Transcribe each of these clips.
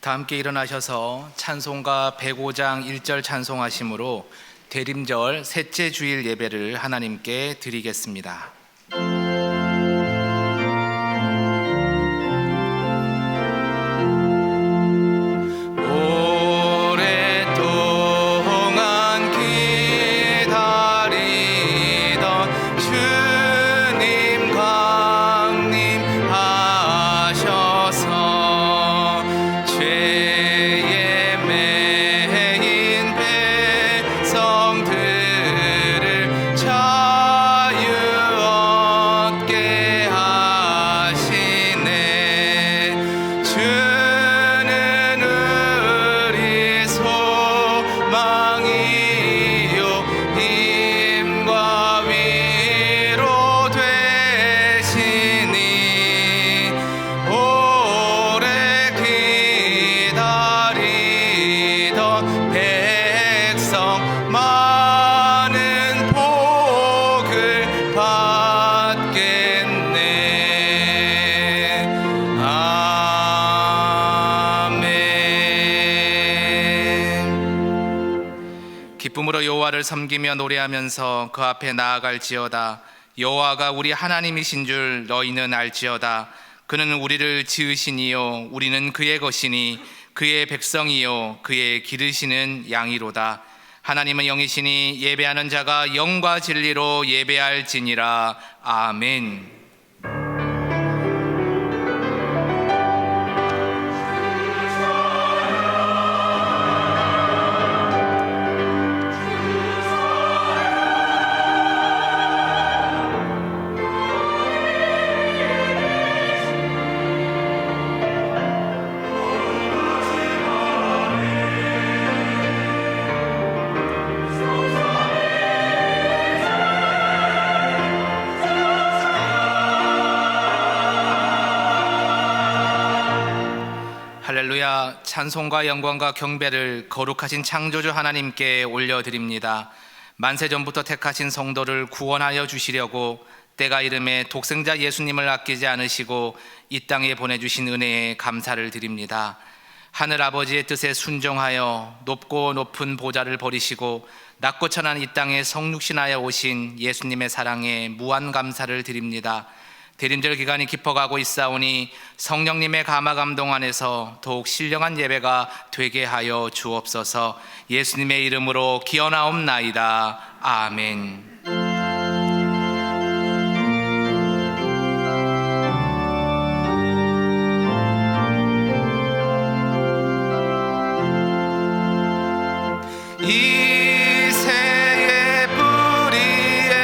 다 함께 일어나셔서 찬송가 105장 1절 찬송하심으로 대림절 셋째 주일 예배를 하나님께 드리겠습니다. 기쁨으로 여호와를 섬기며 노래하면서 그 앞에 나아갈지어다. 여호와가 우리 하나님이신 줄 너희는 알지어다. 그는 우리를 지으시니요 우리는 그의 것이니 그의 백성이요 그의 기르시는 양이로다. 하나님은 영이시니 예배하는 자가 영과 진리로 예배할지니라. 아멘. 할렐루야. 찬송과 영광과 경배를 거룩하신 창조주 하나님께 올려드립니다. 만세전부터 택하신 성도를 구원하여 주시려고 때가 이름에 독생자 예수님을 아끼지 않으시고 이 땅에 보내주신 은혜에 감사를 드립니다. 하늘 아버지의 뜻에 순종하여 높고 높은 보좌를 버리시고 낮고 천한 이 땅에 성육신하여 오신 예수님의 사랑에 무한 감사를 드립니다. 대림절 기간이 깊어가고 있사오니 성령님의 감화 감동 안에서 더욱 신령한 예배가 되게 하여 주옵소서. 예수님의 이름으로 기원하옵나이다. 아멘. 이새의 뿌리에서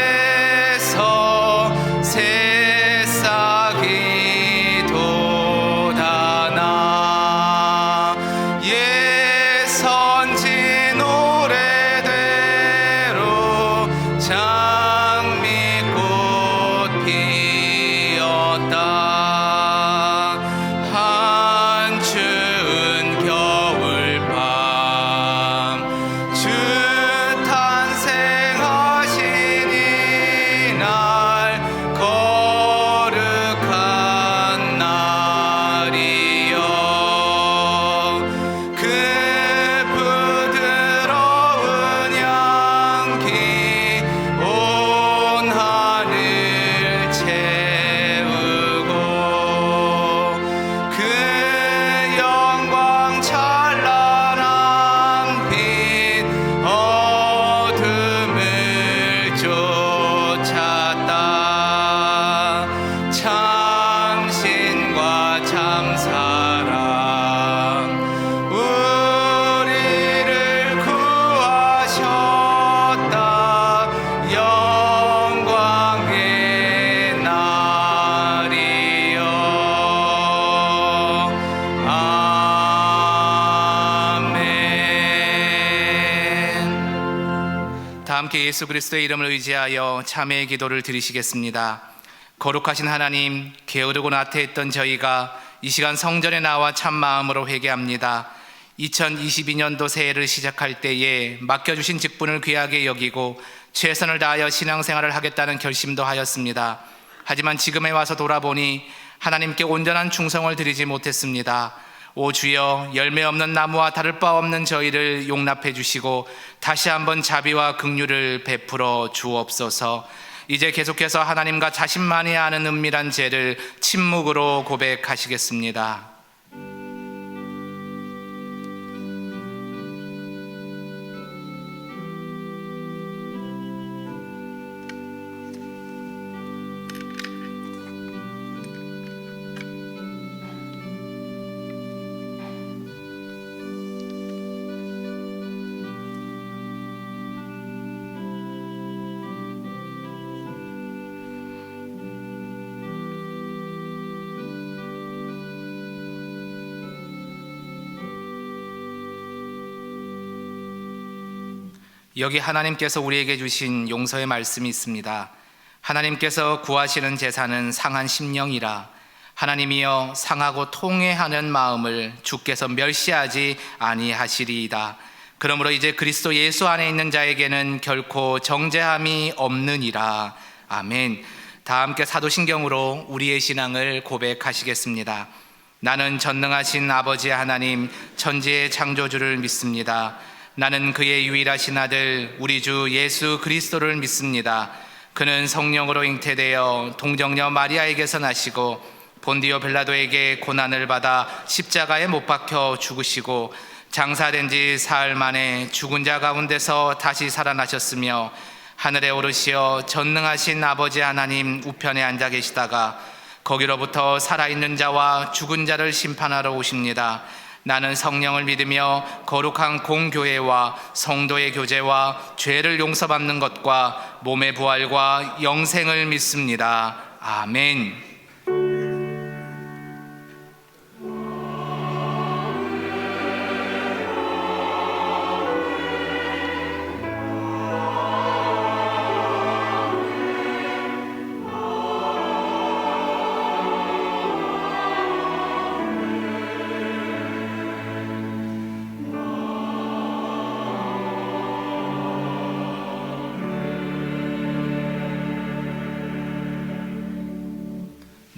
함께 예수 그리스도의 이름을 의지하여 참회의 기도를 드리시겠습니다. 거룩하신 하나님, 게으르고 나태했던 저희가 이 시간 성전에 나와 참 마음으로 회개합니다. 2022년도 새해를 시작할 때에 맡겨주신 직분을 귀하게 여기고 최선을 다하여 신앙생활을 하겠다는 결심도 하였습니다. 하지만 지금에 와서 돌아보니 하나님께 온전한 충성을 드리지 못했습니다. 오 주여, 열매 없는 나무와 다를 바 없는 저희를 용납해 주시고 다시 한번 자비와 긍휼을 베풀어 주옵소서. 이제 계속해서 하나님과 자신만이 아는 은밀한 죄를 침묵으로 고백하시겠습니다. 여기 하나님께서 우리에게 주신 용서의 말씀이 있습니다. 하나님께서 구하시는 제사는 상한 심령이라. 하나님이여, 상하고 통회하는 마음을 주께서 멸시하지 아니하시리이다. 그러므로 이제 그리스도 예수 안에 있는 자에게는 결코 정죄함이 없느니라. 아멘. 다 함께 사도신경으로 우리의 신앙을 고백하시겠습니다. 나는 전능하신 아버지 하나님, 천지의 창조주를 믿습니다. 나는 그의 유일하신 아들 우리 주 예수 그리스도를 믿습니다. 그는 성령으로 잉태되어 동정녀 마리아에게서 나시고 본디오 빌라도에게 고난을 받아 십자가에 못 박혀 죽으시고 장사된 지 사흘 만에 죽은 자 가운데서 다시 살아나셨으며 하늘에 오르시어 전능하신 아버지 하나님 우편에 앉아 계시다가 거기로부터 살아있는 자와 죽은 자를 심판하러 오십니다. 나는 성령을 믿으며 거룩한 공교회와 성도의 교제와 죄를 용서받는 것과 몸의 부활과 영생을 믿습니다. 아멘.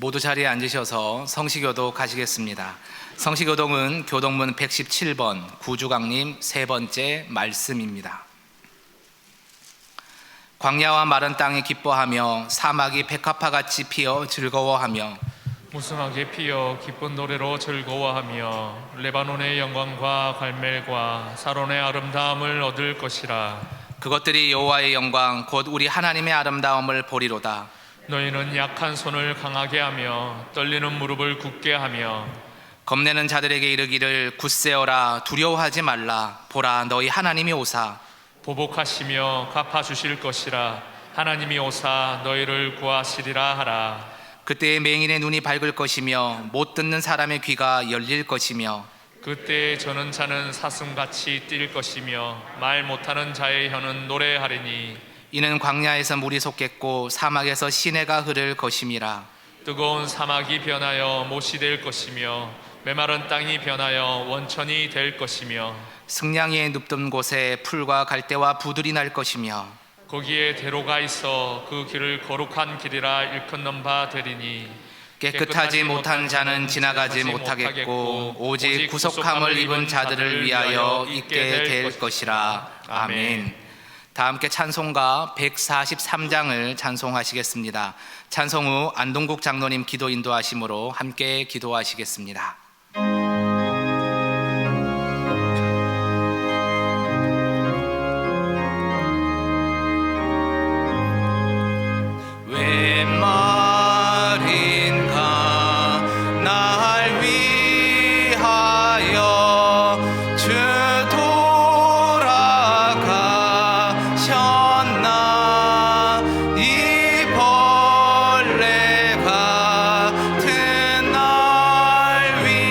모두 자리에 앉으셔서 성시교독 하시겠습니다. 성시교독은 교독문 117번 구주강림 세 번째 말씀입니다. 광야와 마른 땅이 기뻐하며 사막이 백합화같이 피어 즐거워하며 무성하게 피어 기쁜 노래로 즐거워하며 레바논의 영광과 갈멜과 사론의 아름다움을 얻을 것이라. 그것들이 여호와의 영광 곧 우리 하나님의 아름다움을 보리로다. 너희는 약한 손을 강하게 하며 떨리는 무릎을 굳게 하며 겁내는 자들에게 이르기를 굳세어라, 두려워하지 말라. 보라, 너희 하나님이 오사 보복하시며 갚아주실 것이라. 하나님이 오사 너희를 구하시리라 하라. 그때의 맹인의 눈이 밝을 것이며 못 듣는 사람의 귀가 열릴 것이며 그때 저는 자는 사슴같이 뛸 것이며 말 못하는 자의 혀는 노래하리니 이는 광야에서 물이 솟겠고 사막에서 시내가 흐를 것임이라. 뜨거운 사막이 변하여 못이 될 것이며 메마른 땅이 변하여 원천이 될 것이며 승냥이의 눕던 곳에 풀과 갈대와 부들이 날 것이며 거기에 대로가 있어 그 길을 거룩한 길이라 일컫는 바 되리니 깨끗하지 못한 자는 지나가지 못하겠고 오직 구속함을 입은 자들을 위하여 있게 될 것이라. 아멘. 다 함께 찬송가 143장을 찬송하시겠습니다. 찬송 후 안동국 장로님 기도 인도하심으로 함께 기도하시겠습니다. 웬 말인가 날 위하여 주 돌아가셨나. 이 벌레 같은 날 위하여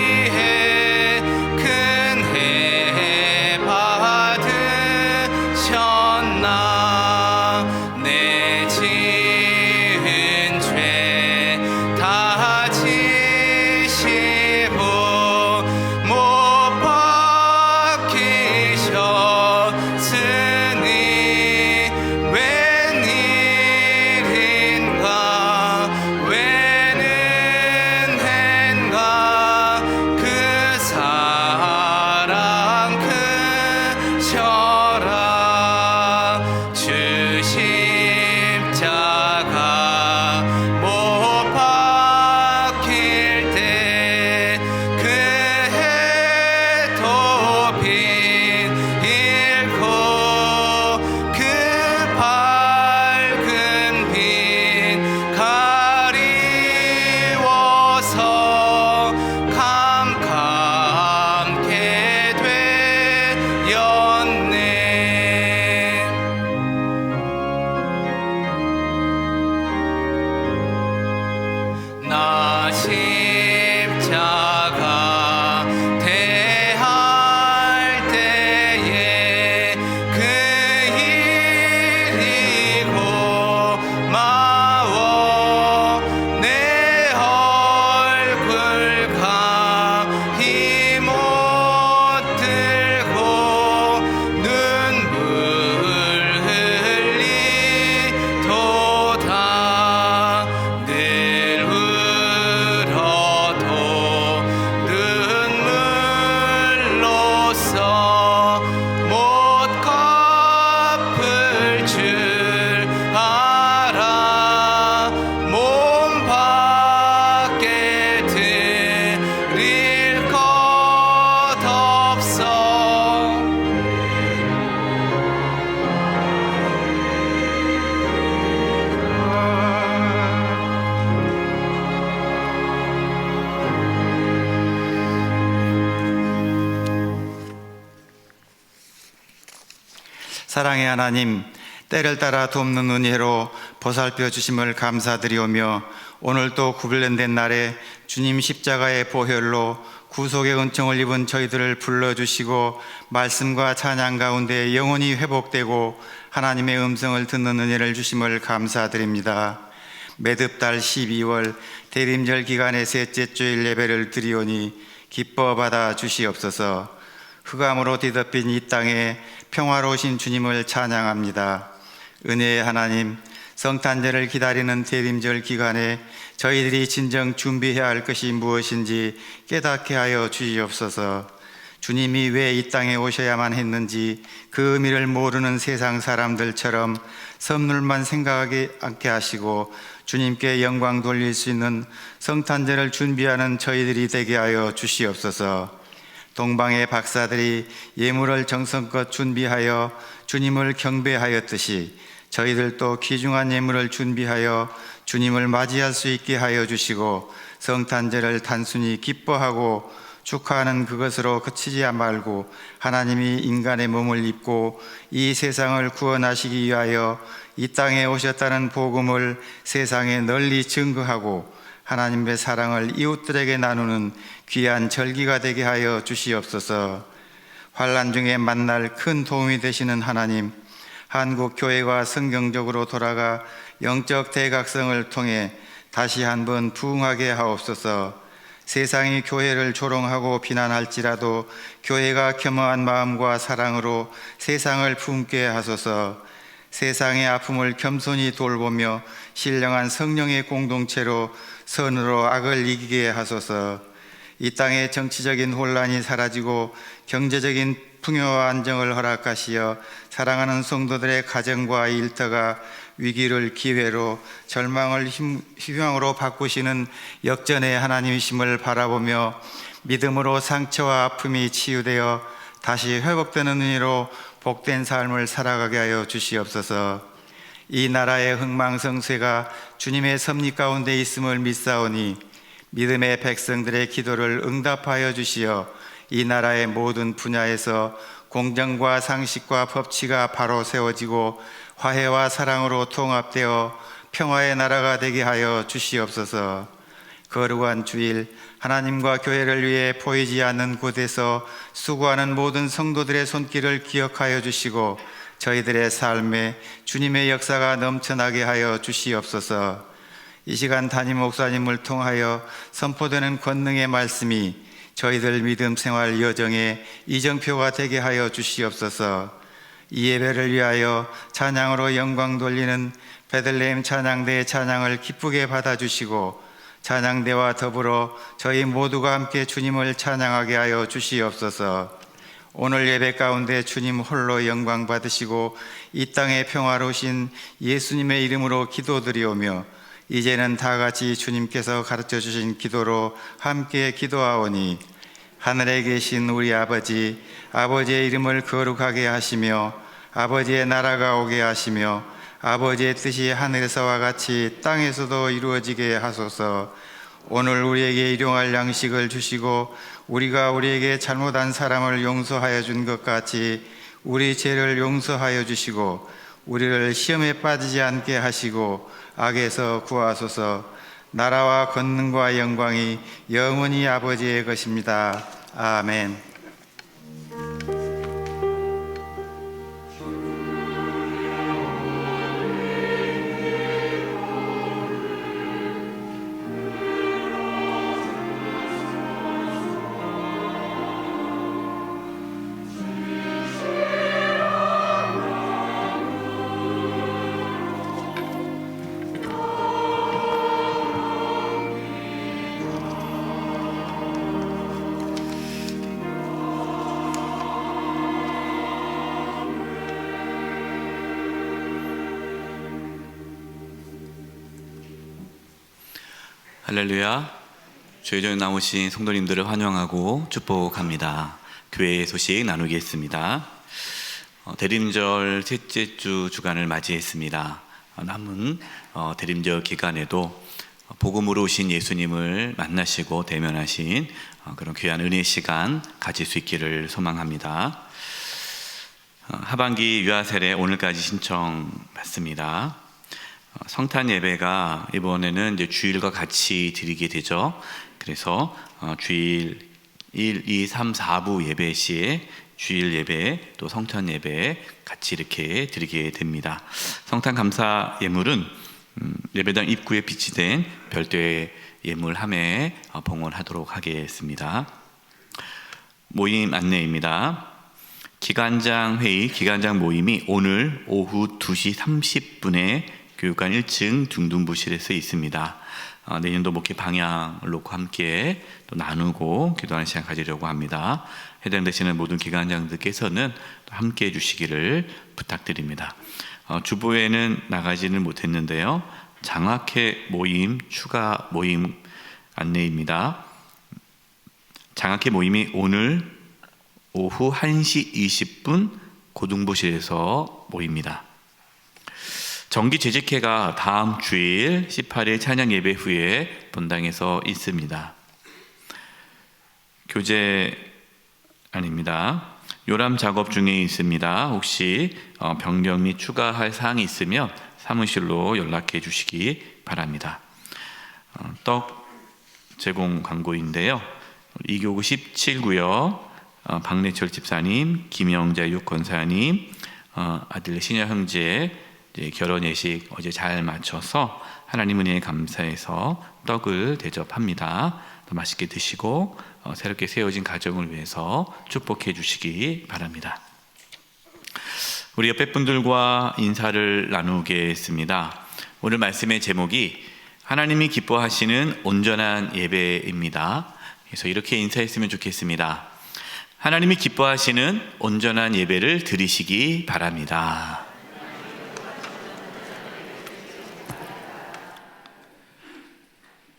사랑의 하나님, 때를 따라 돕는 은혜로 보살펴 주심을 감사드리오며, 오늘 또 구별된 날에 주님 십자가의 보혈로 구속의 은총을 입은 저희들을 불러주시고 말씀과 찬양 가운데 영혼이 회복되고 하나님의 음성을 듣는 은혜를 주심을 감사드립니다. 매듭달 12월 대림절 기간의 셋째 주일 예배를 드리오니 기뻐 받아 주시옵소서. 흑암으로 뒤덮인 이 땅에 평화로우신 주님을 찬양합니다. 은혜의 하나님, 성탄절을 기다리는 대림절 기간에 저희들이 진정 준비해야 할 것이 무엇인지 깨닫게 하여 주시옵소서. 주님이 왜 이 땅에 오셔야만 했는지 그 의미를 모르는 세상 사람들처럼 선물만 생각하게 않게 하시고 주님께 영광 돌릴 수 있는 성탄절을 준비하는 저희들이 되게 하여 주시옵소서. 동방의 박사들이 예물을 정성껏 준비하여 주님을 경배하였듯이 저희들도 귀중한 예물을 준비하여 주님을 맞이할 수 있게 하여 주시고 성탄절을 단순히 기뻐하고 축하하는 그것으로 그치지 말고 하나님이 인간의 몸을 입고 이 세상을 구원하시기 위하여 이 땅에 오셨다는 복음을 세상에 널리 증거하고 하나님의 사랑을 이웃들에게 나누는 귀한 절기가 되게 하여 주시옵소서. 환난 중에 만날 큰 도움이 되시는 하나님, 한국 교회가 성경적으로 돌아가 영적 대각성을 통해 다시 한번 부흥하게 하옵소서. 세상이 교회를 조롱하고 비난할지라도 교회가 겸허한 마음과 사랑으로 세상을 품게 하소서. 세상의 아픔을 겸손히 돌보며 신령한 성령의 공동체로 선으로 악을 이기게 하소서. 이 땅의 정치적인 혼란이 사라지고 경제적인 풍요와 안정을 허락하시어 사랑하는 성도들의 가정과 일터가 위기를 기회로 절망을 희망으로 바꾸시는 역전의 하나님이심을 바라보며 믿음으로 상처와 아픔이 치유되어 다시 회복되는 은혜로 복된 삶을 살아가게 하여 주시옵소서. 이 나라의 흥망성쇠가 주님의 섭리 가운데 있음을 믿사오니 믿음의 백성들의 기도를 응답하여 주시어 이 나라의 모든 분야에서 공정과 상식과 법치가 바로 세워지고 화해와 사랑으로 통합되어 평화의 나라가 되게 하여 주시옵소서. 거룩한 주일 하나님과 교회를 위해 보이지 않는 곳에서 수고하는 모든 성도들의 손길을 기억하여 주시고 저희들의 삶에 주님의 역사가 넘쳐나게 하여 주시옵소서. 이 시간 담임 목사님을 통하여 선포되는 권능의 말씀이 저희들 믿음 생활 여정의 이정표가 되게 하여 주시옵소서. 이 예배를 위하여 찬양으로 영광 돌리는 베들레헴 찬양대의 찬양을 기쁘게 받아주시고 찬양대와 더불어 저희 모두가 함께 주님을 찬양하게 하여 주시옵소서. 오늘 예배 가운데 주님 홀로 영광 받으시고 이 땅에 평화로우신 예수님의 이름으로 기도드리오며 이제는 다 같이 주님께서 가르쳐 주신 기도로 함께 기도하오니 하늘에 계신 우리 아버지, 아버지의 이름을 거룩하게 하시며 아버지의 나라가 오게 하시며 아버지의 뜻이 하늘에서와 같이 땅에서도 이루어지게 하소서. 오늘 우리에게 일용할 양식을 주시고 우리가 우리에게 잘못한 사람을 용서하여 준 것 같이 우리 죄를 용서하여 주시고 우리를 시험에 빠지지 않게 하시고 악에서 구하소서. 나라와 권능과 영광이 영원히 아버지의 것입니다. 아멘. 할렐루야. 저희 중에 나오신 성도님들을 환영하고 축복합니다. 교회의 소식 나누겠습니다. 대림절 셋째 주 주간을 맞이했습니다. 남은 대림절 기간에도 복음으로 오신 예수님을 만나시고 대면하신 그런 귀한 은혜의 시간 가질 수 있기를 소망합니다. 하반기 유아 세례 오늘까지 신청 받습니다. 성탄 예배가 이번에는 이제 주일과 같이 드리게 되죠. 그래서 주일 1, 2, 3, 4부 예배 시에 주일 예배 또 성탄 예배 같이 이렇게 드리게 됩니다. 성탄 감사 예물은 예배당 입구에 비치된 별도의 예물함에 봉헌하도록 하겠습니다. 모임 안내입니다. 기관장 회의, 기관장 모임이 오늘 오후 2시 30분에 교육관 1층 중등부실에서 있습니다. 내년도 목회 방향을 놓고 함께 또 나누고 기도하는 시간 가지려고 합니다. 해당되시는 모든 기관장들께서는 또 함께 해주시기를 부탁드립니다. 주보에는 나가지는 못했는데요. 장학회 모임, 추가 모임 안내입니다. 장학회 모임이 오늘 오후 1시 20분 고등부실에서 모입니다. 정기 재직회가 다음 주일 18일 찬양 예배 후에 본당에서 있습니다. 교재 아닙니다. 요람 작업 중에 있습니다. 혹시 변경 및 추가할 사항이 있으면 사무실로 연락해 주시기 바랍니다. 떡 제공 광고인데요. 이교구 17구역 박래철 집사님, 김영자 육권사님, 아들 신여 형제 결혼 예식 어제 잘 마쳐서 하나님 은혜에 감사해서 떡을 대접합니다. 더 맛있게 드시고 새롭게 세워진 가정을 위해서 축복해 주시기 바랍니다. 우리 옆에 분들과 인사를 나누겠습니다. 오늘 말씀의 제목이 하나님이 기뻐하시는 온전한 예배입니다. 그래서 이렇게 인사했으면 좋겠습니다. 하나님이 기뻐하시는 온전한 예배를 드리시기 바랍니다.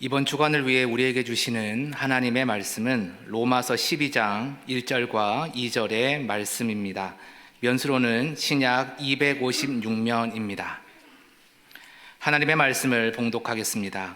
이번 주간을 위해 우리에게 주시는 하나님의 말씀은 로마서 12장 1절과 2절의 말씀입니다. 면수로는 신약 256면입니다. 하나님의 말씀을 봉독하겠습니다.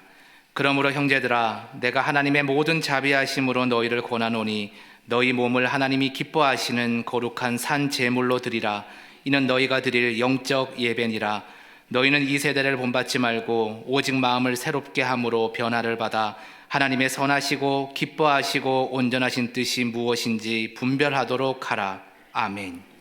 그러므로 형제들아, 내가 하나님의 모든 자비하심으로 너희를 권하노니 너희 몸을 하나님이 기뻐하시는 거룩한 산 제물로 드리라. 이는 너희가 드릴 영적 예배니라. 너희는 이 세대를 본받지 말고 오직 마음을 새롭게 함으로 변화를 받아 하나님의 선하시고 기뻐하시고 온전하신 뜻이 무엇인지 분별하도록 하라. 아멘.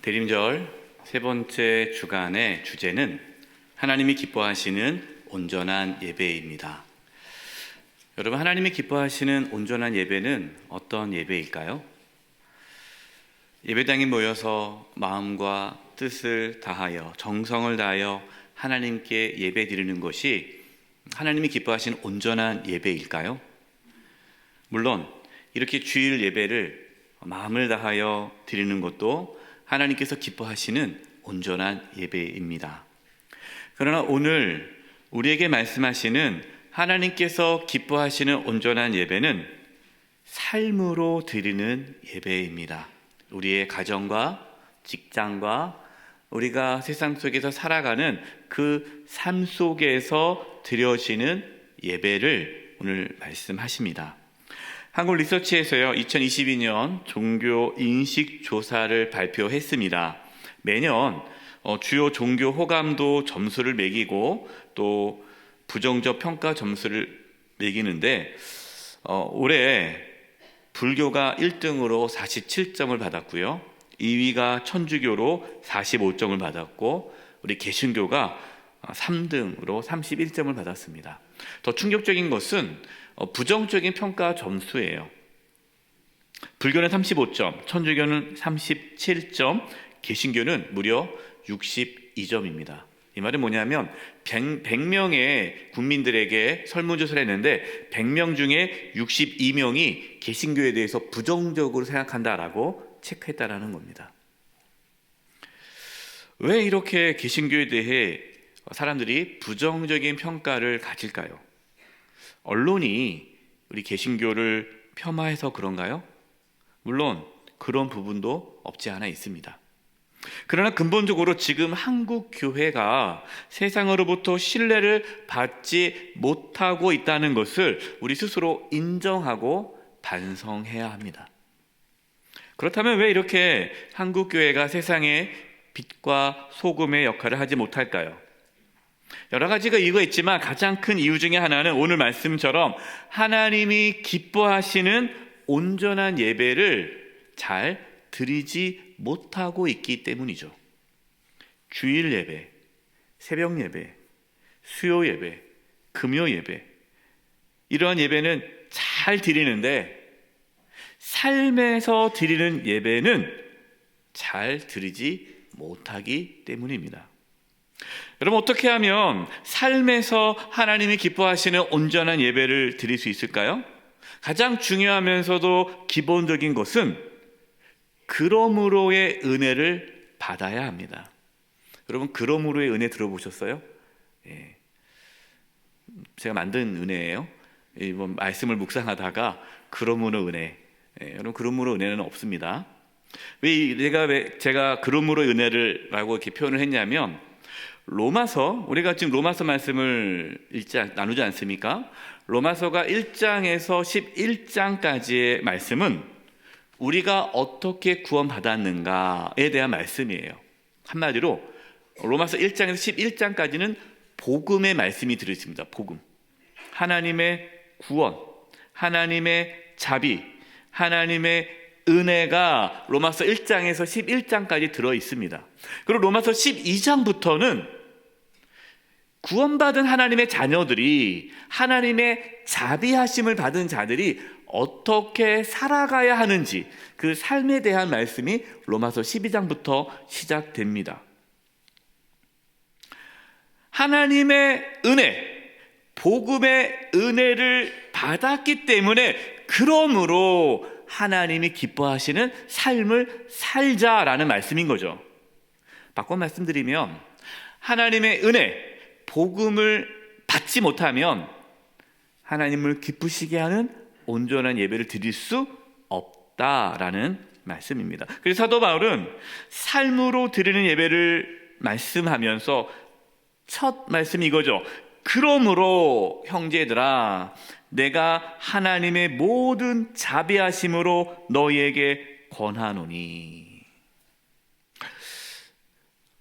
대림절 세 번째 주간의 주제는 하나님이 기뻐하시는 온전한 예배입니다. 여러분, 하나님이 기뻐하시는 온전한 예배는 어떤 예배일까요? 예배당에 모여서 마음과 뜻을 다하여 정성을 다하여 하나님께 예배 드리는 것이 하나님이 기뻐하시는 온전한 예배일까요? 물론 이렇게 주일 예배를 마음을 다하여 드리는 것도 하나님께서 기뻐하시는 온전한 예배입니다. 그러나 오늘 우리에게 말씀하시는 하나님께서 기뻐하시는 온전한 예배는 삶으로 드리는 예배입니다. 우리의 가정과 직장과 우리가 세상 속에서 살아가는 그 삶 속에서 드려지는 예배를 오늘 말씀하십니다. 한국 리서치에서요 2022년 종교 인식 조사를 발표했습니다. 매년 주요 종교 호감도 점수를 매기고 또 부정적 평가 점수를 매기는데 올해 불교가 1등으로 47점을 받았고요. 2위가 천주교로 45점을 받았고 우리 개신교가 3등으로 31점을 받았습니다. 더 충격적인 것은 부정적인 평가 점수예요. 불교는 35점, 천주교는 37점, 개신교는 무려 62점입니다. 이 말은 뭐냐면 100명의 국민들에게 설문조사를 했는데 100명 중에 62명이 개신교에 대해서 부정적으로 생각한다라고 체크했다라는 겁니다. 왜 이렇게 개신교에 대해 사람들이 부정적인 평가를 가질까요? 언론이 우리 개신교를 폄하해서 그런가요? 물론 그런 부분도 없지 않아 있습니다. 그러나 근본적으로 지금 한국 교회가 세상으로부터 신뢰를 받지 못하고 있다는 것을 우리 스스로 인정하고 반성해야 합니다. 그렇다면 왜 이렇게 한국 교회가 세상의 빛과 소금의 역할을 하지 못할까요? 여러 가지가 이유가 있지만 가장 큰 이유 중에 하나는 오늘 말씀처럼 하나님이 기뻐하시는 온전한 예배를 잘 드리지 못하고 있기 때문이죠. 주일 예배, 새벽 예배, 수요 예배, 금요 예배, 이러한 예배는 잘 드리는데 삶에서 드리는 예배는 잘 드리지 못하기 때문입니다. 여러분, 어떻게 하면 삶에서 하나님이 기뻐하시는 온전한 예배를 드릴 수 있을까요? 가장 중요하면서도 기본적인 것은 그러므로의 은혜를 받아야 합니다. 여러분, 그러므로의 은혜 들어보셨어요? 예. 제가 만든 은혜예요. 이번 말씀을 묵상하다가 그러므로 은혜. 예, 여러분, 그러므로 은혜는 없습니다. 왜 제가 그러므로 은혜를 라고 이렇게 표현을 했냐면 로마서, 우리가 지금 로마서 말씀을 나누지 않습니까? 로마서가 1장에서 11장까지의 말씀은 우리가 어떻게 구원받았는가에 대한 말씀이에요. 한마디로 로마서 1장에서 11장까지는 복음의 말씀이 들어있습니다. 복음. 하나님의 구원, 하나님의 자비, 하나님의 은혜가 로마서 1장에서 11장까지 들어있습니다. 그리고 로마서 12장부터는 구원받은 하나님의 자녀들이, 하나님의 자비하심을 받은 자들이 어떻게 살아가야 하는지 그 삶에 대한 말씀이 로마서 12장부터 시작됩니다. 하나님의 은혜, 복음의 은혜를 받았기 때문에 그러므로 하나님이 기뻐하시는 삶을 살자라는 말씀인 거죠. 바꿔 말씀드리면 하나님의 은혜, 복음을 받지 못하면 하나님을 기쁘시게 하는 온전한 예배를 드릴 수 없다라는 말씀입니다. 그래서 사도 바울은 삶으로 드리는 예배를 말씀하면서 첫 말씀이 이거죠. 그러므로 형제들아, 내가 하나님의 모든 자비하심으로 너희에게 권하노니.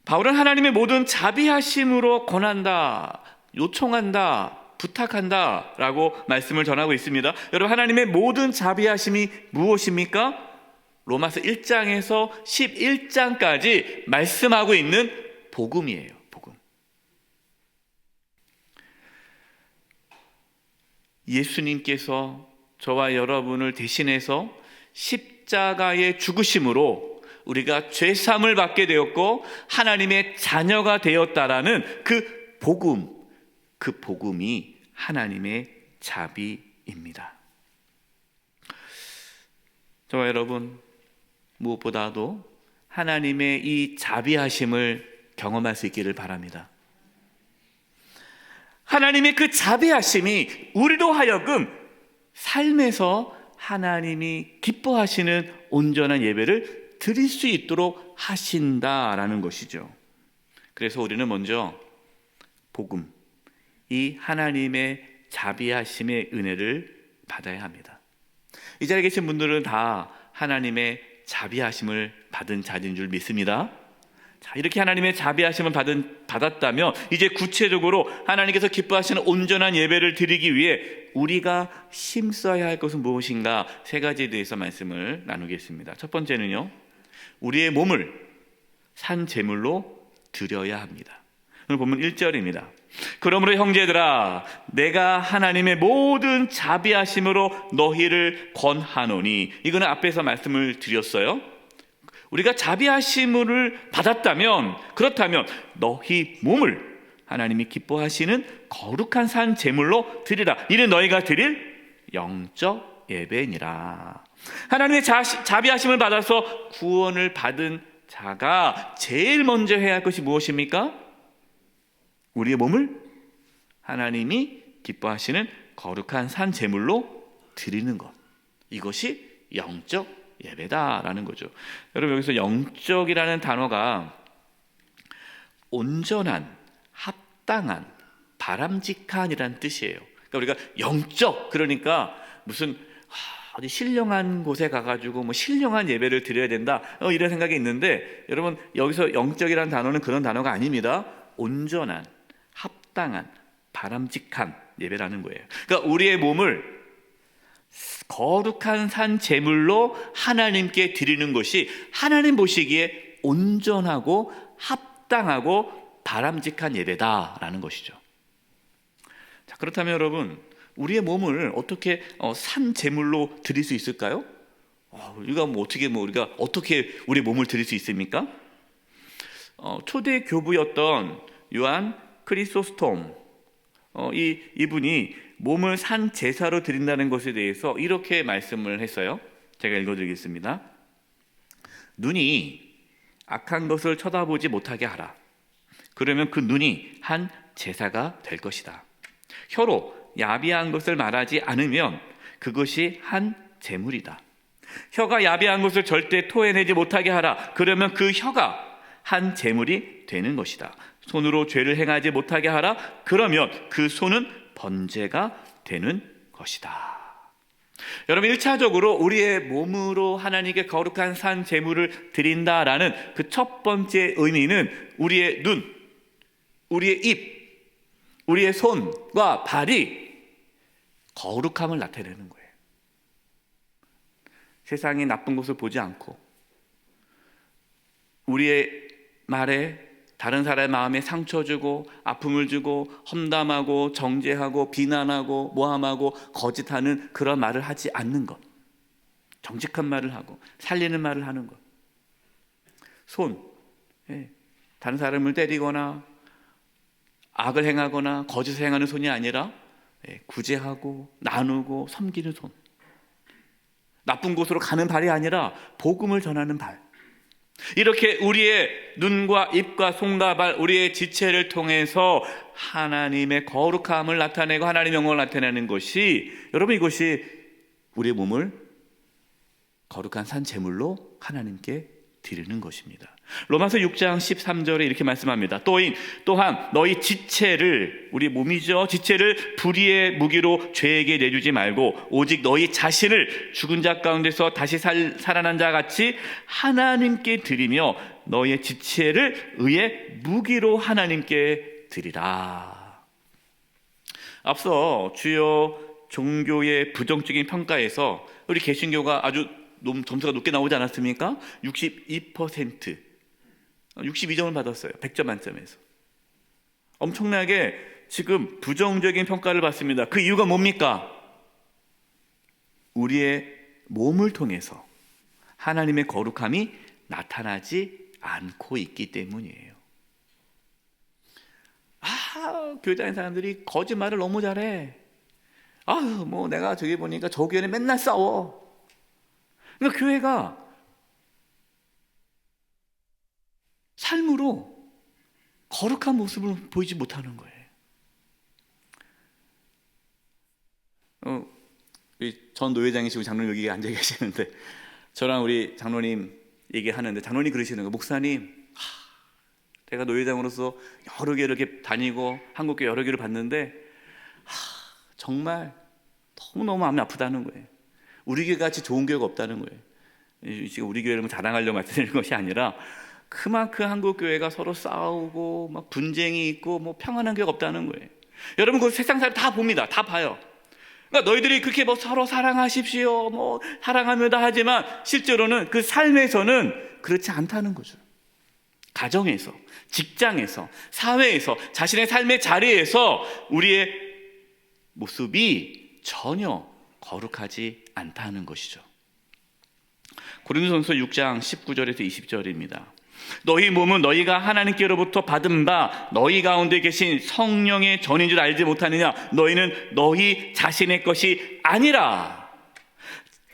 바울은 하나님의 모든 자비하심으로 권한다, 요청한다, 부탁한다 라고 말씀을 전하고 있습니다. 여러분, 하나님의 모든 자비하심이 무엇입니까? 로마서 1장에서 11장까지 말씀하고 있는 복음이에요. 복음. 예수님께서 저와 여러분을 대신해서 십자가의 죽으심으로 우리가 죄사함을 받게 되었고 하나님의 자녀가 되었다라는 그 복음이 하나님의 자비입니다. 저와 여러분, 무엇보다도 하나님의 이 자비하심을 경험할 수 있기를 바랍니다. 하나님의 그 자비하심이 우리로 하여금 삶에서 하나님이 기뻐하시는 온전한 예배를 드릴 수 있도록 하신다라는 것이죠. 그래서 우리는 먼저 복음, 이 하나님의 자비하심의 은혜를 받아야 합니다. 이 자리에 계신 분들은 다 하나님의 자비하심을 받은 자리인 줄 믿습니다. 자, 이렇게 하나님의 자비하심을 받았다면 이제 구체적으로 하나님께서 기뻐하시는 온전한 예배를 드리기 위해 우리가 힘써야 할 것은 무엇인가, 세 가지에 대해서 말씀을 나누겠습니다. 첫 번째는요, 우리의 몸을 산 제물로 드려야 합니다. 오늘 보면 1절입니다. 그러므로 형제들아, 내가 하나님의 모든 자비하심으로 너희를 권하노니. 이거는 앞에서 말씀을 드렸어요. 우리가 자비하심을 받았다면, 그렇다면 너희 몸을 하나님이 기뻐하시는 거룩한 산 제물로 드리라. 이는 너희가 드릴 영적 예배니라. 하나님의 자비하심을 받아서 구원을 받은 자가 제일 먼저 해야 할 것이 무엇입니까? 우리의 몸을 하나님이 기뻐하시는 거룩한 산 제물로 드리는 것. 이것이 영적 예배다라는 거죠. 여러분, 여기서 영적이라는 단어가 온전한, 합당한, 바람직한이라는 뜻이에요. 그러니까 우리가 영적, 그러니까 무슨 어디 신령한 곳에 가가지고 뭐 신령한 예배를 드려야 된다, 이런 생각이 있는데, 여러분, 여기서 영적이라는 단어는 그런 단어가 아닙니다. 온전한, 합당한, 바람직한 예배라는 거예요. 그러니까 우리의 몸을 거룩한 산 제물로 하나님께 드리는 것이 하나님 보시기에 온전하고 합당하고 바람직한 예배다라는 것이죠. 자, 그렇다면 여러분, 우리의 몸을 어떻게 산 제물로 드릴 수 있을까요? 우리가 우리가 어떻게 우리 몸을 드릴 수 있습니까? 초대 교부였던 요한 크리소스톰, 이분이 몸을 산 제사로 드린다는 것에 대해서 이렇게 말씀을 했어요. 제가 읽어드리겠습니다. 눈이 악한 것을 쳐다보지 못하게 하라. 그러면 그 눈이 한 제사가 될 것이다. 혀로 야비한 것을 말하지 않으면 그것이 한 제물이다. 혀가 야비한 것을 절대 토해내지 못하게 하라. 그러면 그 혀가 한 제물이 되는 것이다. 손으로 죄를 행하지 못하게 하라. 그러면 그 손은 번제가 되는 것이다. 여러분, 1차적으로 우리의 몸으로 하나님께 거룩한 산 제물을 드린다라는 그 첫 번째 의미는 우리의 눈, 우리의 입, 우리의 손과 발이 거룩함을 나타내는 거예요. 세상의 나쁜 것을 보지 않고 우리의 말에 다른 사람의 마음에 상처 주고 아픔을 주고 험담하고 정죄하고 비난하고 모함하고 거짓하는 그런 말을 하지 않는 것, 정직한 말을 하고 살리는 말을 하는 것. 손, 다른 사람을 때리거나 악을 행하거나 거짓을 행하는 손이 아니라 구제하고 나누고 섬기는 손. 나쁜 곳으로 가는 발이 아니라 복음을 전하는 발. 이렇게 우리의 눈과 입과 손과 발, 우리의 지체를 통해서 하나님의 거룩함을 나타내고 하나님의 영광을 나타내는 것이, 여러분, 이것이 우리의 몸을 거룩한 산 제물로 하나님께 드리는 것입니다. 로마서 6장 13절에 이렇게 말씀합니다. 또한 너희 지체를, 우리 몸이죠, 지체를 불의의 무기로 죄에게 내주지 말고 오직 너희 자신을 죽은 자 가운데서 다시 살아난 자 같이 하나님께 드리며 너희의 지체를 의의 무기로 하나님께 드리라. 앞서 주요 종교의 부정적인 평가에서 우리 개신교가 아주 점수가 높게 나오지 않았습니까? 62%, 62점을 받았어요. 100점 만점에서. 엄청나게 지금 부정적인 평가를 받습니다. 그 이유가 뭡니까? 우리의 몸을 통해서 하나님의 거룩함이 나타나지 않고 있기 때문이에요. 교회 다니는 사람들이 거짓말을 너무 잘해. 뭐 내가 저기 보니까 저 교회는 맨날 싸워. 그러니까 교회가 삶으로 거룩한 모습을 보이지 못하는 거예요. 전 노회장이시고 장로님 여기 앉아 계시는데 저랑 우리 장로님 얘기하는데 장로님 그러시는 거예요. 목사님, 제가 노회장으로서 여러 개 이렇게 다니고 한국교회 여러 개를 봤는데 정말 너무너무 마음이 아프다는 거예요. 우리 교회 같이 좋은 교회가 없다는 거예요. 지금 우리 교회를 자랑하려고 말씀드리는 것이 아니라 그만큼 한국 교회가 서로 싸우고 막 분쟁이 있고 뭐 평안한 교회가 없다는 거예요. 여러분 그 세상 사람 다 봅니다. 다 봐요. 그러니까 너희들이 그렇게 뭐 서로 사랑하십시오, 뭐 사랑합니다 하지만 실제로는 그 삶에서는 그렇지 않다는 거죠. 가정에서, 직장에서, 사회에서, 자신의 삶의 자리에서 우리의 모습이 전혀 거룩하지 않다는 것이죠. 고린도전서 6장 19절에서 20절입니다. 너희 몸은 너희가 하나님께로부터 받은 바 너희 가운데 계신 성령의 전인 줄 알지 못하느냐? 너희는 너희 자신의 것이 아니라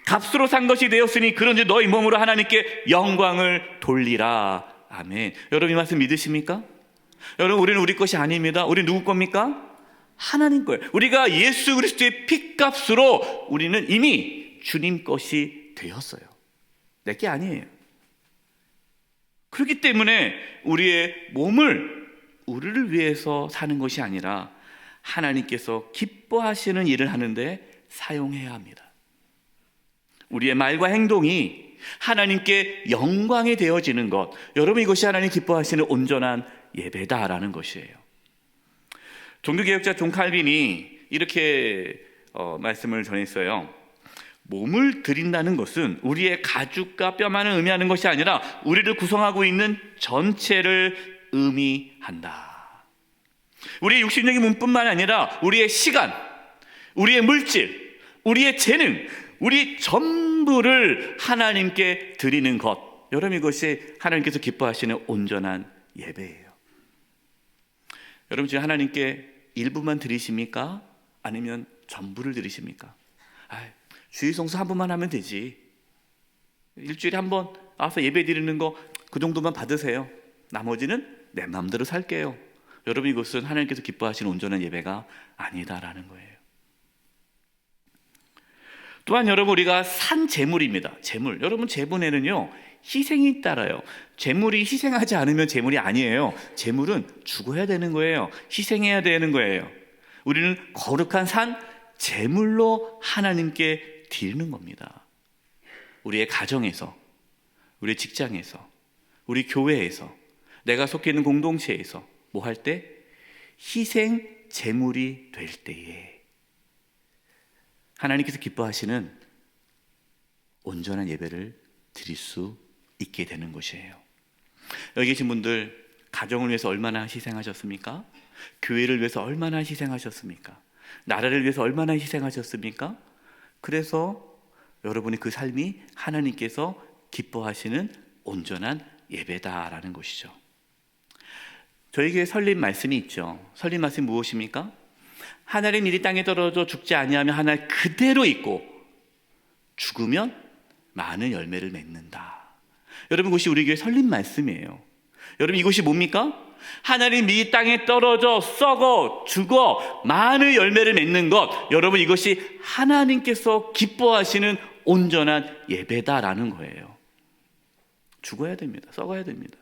값으로 산 것이 되었으니 그런즉 너희 몸으로 하나님께 영광을 돌리라. 아멘. 여러분 이 말씀 믿으십니까? 여러분 우리는 우리 것이 아닙니다. 우리 누구 겁니까? 하나님 거예요. 우리가 예수 그리스도의 피값으로 우리는 이미 주님 것이 되었어요. 내 게 아니에요. 그렇기 때문에 우리의 몸을 우리를 위해서 사는 것이 아니라 하나님께서 기뻐하시는 일을 하는데 사용해야 합니다. 우리의 말과 행동이 하나님께 영광이 되어지는 것, 여러분 이것이 하나님 기뻐하시는 온전한 예배다라는 것이에요. 종교개혁자 존 칼빈이 이렇게 말씀을 전했어요. 몸을 드린다는 것은 우리의 가죽과 뼈만을 의미하는 것이 아니라 우리를 구성하고 있는 전체를 의미한다. 우리의 육신적인 몸뿐만 아니라 우리의 시간, 우리의 물질, 우리의 재능, 우리 전부를 하나님께 드리는 것, 여러분 이것이 하나님께서 기뻐하시는 온전한 예배예요. 여러분 지금 하나님께 일부만 드리십니까? 아니면 전부를 드리십니까? 주일 성수 한 번만 하면 되지. 일주일에 한 번 와서 예배 드리는 거 그 정도만 받으세요. 나머지는 내 마음대로 살게요. 여러분 이것은 하나님께서 기뻐하시는 온전한 예배가 아니다라는 거예요. 또한 여러분 우리가 산 재물입니다. 재물. 여러분 재물에는요 희생이 따라요. 재물이 희생하지 않으면 재물이 아니에요. 재물은 죽어야 되는 거예요. 희생해야 되는 거예요. 우리는 거룩한 산 재물로 하나님께 드리는 겁니다. 우리의 가정에서, 우리 직장에서, 우리 교회에서, 내가 속해 있는 공동체에서 뭐 할 때? 희생 제물이 될 때에 하나님께서 기뻐하시는 온전한 예배를 드릴 수 있게 되는 것이에요. 여기 계신 분들 가정을 위해서 얼마나 희생하셨습니까? 교회를 위해서 얼마나 희생하셨습니까? 나라를 위해서 얼마나 희생하셨습니까? 그래서 여러분의 그 삶이 하나님께서 기뻐하시는 온전한 예배다라는 것이죠. 저에게 설립 말씀이 있죠. 설립 말씀이 무엇입니까? 하늘의 밀이 땅에 떨어져 죽지 아니하면 하늘 그대로 있고 죽으면 많은 열매를 맺는다. 여러분 이것이 우리 교회 설립 말씀이에요. 여러분 이것이 뭡니까? 하늘의 밀이 땅에 떨어져 썩어 죽어 많은 열매를 맺는 것, 여러분 이것이 하나님께서 기뻐하시는 온전한 예배다라는 거예요. 죽어야 됩니다. 썩어야 됩니다.